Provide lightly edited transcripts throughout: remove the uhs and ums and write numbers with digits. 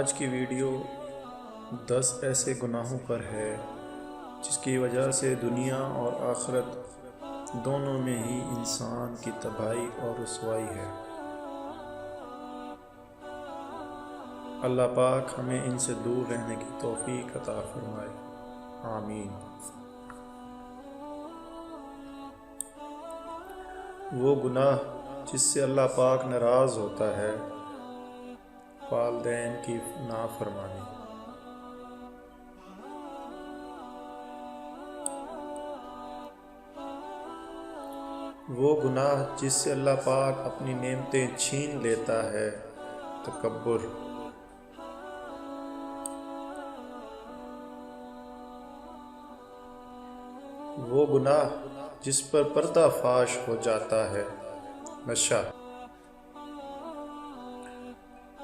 آج کی ویڈیو 10 ایسے گناہوں پر ہے جس کی وجہ سے دنیا اور آخرت دونوں میں ہی انسان کی تباہی اور رسوائی ہے۔ اللہ پاک ہمیں ان سے دور رہنے کی توفیق عطا فرمائے، آمین۔ وہ گناہ جس سے اللہ پاک ناراض ہوتا ہے، والدین کی نافرمانی۔ وہ گناہ جس سے اللہ پاک اپنی نعمتیں چھین لیتا ہے، تکبر۔ وہ گناہ جس پر پردہ فاش ہو جاتا ہے، نشہ۔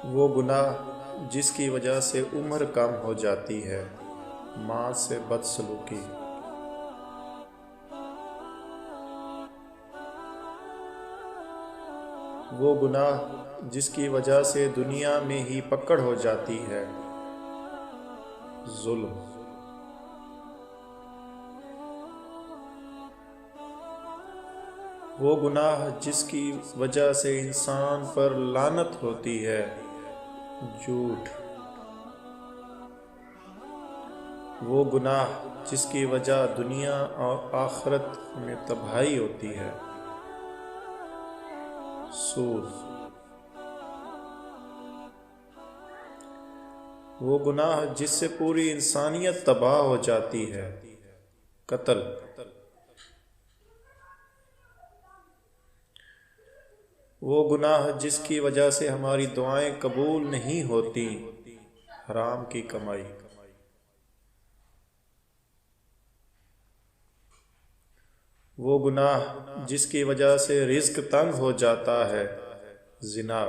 وہ گناہ جس کی وجہ سے عمر کم ہو جاتی ہے، ماں سے بدسلوکی۔ وہ گناہ جس کی وجہ سے دنیا میں ہی پکڑ ہو جاتی ہے، ظلم۔ وہ گناہ جس کی وجہ سے انسان پر لعنت ہوتی ہے، جھوٹ۔ وہ گناہ جس کی وجہ دنیا اور آخرت میں تباہی ہوتی ہے، سود۔ وہ گناہ جس سے پوری انسانیت تباہ ہو جاتی ہے، قتل۔ وہ گناہ جس کی وجہ سے ہماری دعائیں قبول نہیں ہوتی، حرام کی کمائی۔ وہ گناہ جس کی وجہ سے رزق تنگ ہو جاتا ہے، زنا۔